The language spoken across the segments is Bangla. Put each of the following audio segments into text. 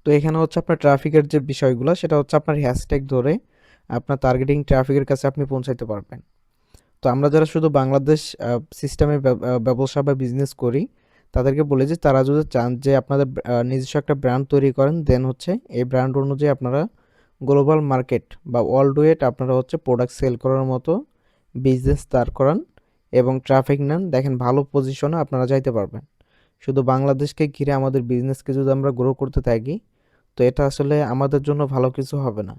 তো এখানে হচ্ছে আপনার ট্রাফিকের যে বিষয়গুলো সেটা হচ্ছে আপনার হ্যাশট্যাগ ধরে আপনার টার্গেটিং ট্রাফিকের কাছে আপনি পৌঁছাইতে পারবেন। তো আমরা যারা শুধু বাংলাদেশ সিস্টেমে ব্যবসা বা বিজনেস করি, তাদেরকে বলি যে তারা যদি চান যে আপনাদের নিজস্ব একটা ব্র্যান্ড তৈরি করেন, দেন হচ্ছে এই ব্র্যান্ড অনুযায়ী আপনারা গ্লোবাল মার্কেট বা ওয়ার্ল্ড ওয়েট আপনারা হচ্ছে প্রোডাক্ট সেল করার মতো বিজনেস দাঁড় করান এবং ট্রাফিক নেন, দেখেন ভালো পজিশনে আপনারা যাইতে পারবেন। শুধু বাংলাদেশকে ঘিরে আমাদের বিজনেসকে যদি আমরা গ্রো করতে থাকি, তো এটা আসলে আমাদের জন্য ভালো কিছু হবে না।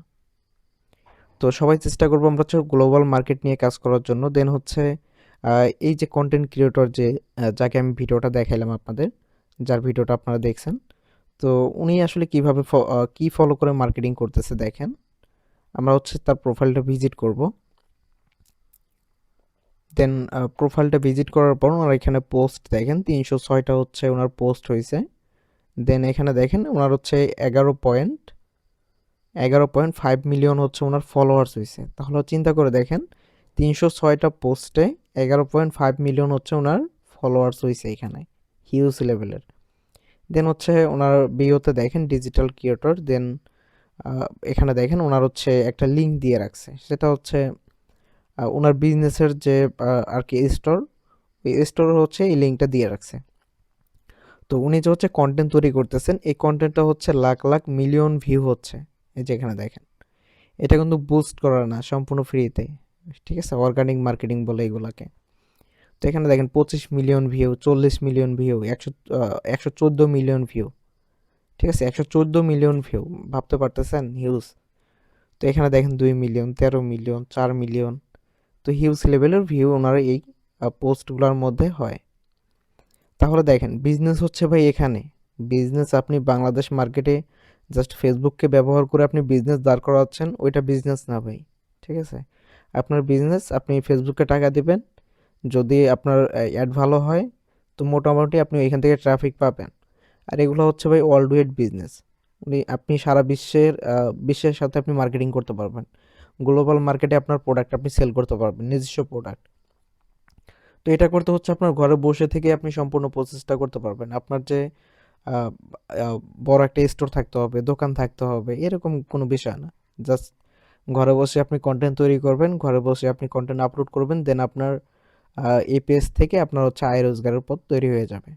তো সবাই চেষ্টা করবো আমরা হচ্ছে গ্লোবাল মার্কেট নিয়ে কাজ করার জন্য। দেন হচ্ছে এই যে কন্টেন্ট ক্রিয়েটর যে যাকে আমি ভিডিওটা দেখাইলাম আপনাদের, যার ভিডিওটা আপনারা দেখছেন, তো উনি আসলে কিভাবে কি ফলো করে মার্কেটিং করতেছে দেখেন। আমরা হচ্ছে তার প্রোফাইলটা ভিজিট করব। দেন প্রোফাইলটা ভিজিট করার পর ওনার এখানে পোস্ট দেখেন 306টা হচ্ছে ওনার পোস্ট হয়েছে। দেন এখানে দেখেন ওনার হচ্ছে 11.5 মিলিয়ন হচ্ছে ওনার ফলোয়ার্স হয়েছে। তাহলে চিন্তা করে দেখেন 306টা পোস্টে 11.5 মিলিয়ন হচ্ছে ওনার ফলোয়ার্স হয়েছে এখানে, হিউজ লেভেলের। দেন হচ্ছে ওনার বিওতে দেখেন ডিজিটাল ক্রিয়েটর। দেন এখানে দেখেন ওনার হচ্ছে একটা লিঙ্ক দিয়ে রাখছে, সেটা হচ্ছে ওনার বিজনেসের যে আর কি স্টোর, ওই স্টোর হচ্ছে এই লিঙ্কটা দিয়ে রাখছে। তো উনি যে হচ্ছে কন্টেন্ট তৈরি করতেছেন, এই কন্টেন্টটা হচ্ছে লাখ লাখ মিলিয়ন ভিউ হচ্ছে। এই যে এখানে দেখেন, এটা কিন্তু বুস্ট করা না, সম্পূর্ণ ফ্রিতে। ঠিক আছে, অর্গানিক মার্কেটিং বলে এগুলাকে। তো এখানে দেখেন 25 million view, 40 million view, 114 million view. ঠিক আছে, 114 মিলিয়ন ভিউ, ভাবতে পারতেছেন? হিউজ। তো এখানে দেখেন 2 মিলিয়ন, 13 মিলিয়ন, 4 মিলিয়ন। তো হিউজ লেভেলের ভিউ ওনার এই পোস্টগুলোর মধ্যে হয়। তাহলে দেখেন বিজনেস হচ্ছে ভাই এখানে, বিজনেস আপনি বাংলাদেশ মার্কেটে জাস্ট ফেসবুককে ব্যবহার করে আপনি বিজনেস দাঁড় করাচ্ছেন, ওইটা বিজনেস না ভাই। ঠিক আছে, আপনার বিজনেস আপনি ফেসবুকে টাকা দিবেন, যদি আপনার অ্যাড ভালো হয় তো মোটামুটি আপনি এখান থেকে ট্রাফিক পাবেন। আর এগুলো হচ্ছে ভাই ওয়ার্ল্ড ওয়াইড বিজনেস, আপনি সারা বিশ্বের সাথে আপনি মার্কেটিং করতে পারবেন। গ্লোবাল মার্কেটে আপনার প্রোডাক্ট আপনি সেল করতে পারবেন, নিজস্ব প্রোডাক্ট। তো এটা করতে হচ্ছে আপনার ঘরে বসে থেকে আপনি সম্পূর্ণ প্রসেসটা করতে পারবেন। আপনার যে আহ, আহ, বড় একটা স্টোর থাকতে হবে, দোকান থাকতে হবে, এরকম কোনো বিষয় না। জাস্ট ঘরে বসে আপনি কন্টেন্ট তৈরি করবেন, ঘরে বসে আপনি কন্টেন্ট আপলোড করবেন, দেন আপনার এই পেজ থেকে আপনার হচ্ছে আয় রোজগারের পথ তৈরি হয়ে যাবে।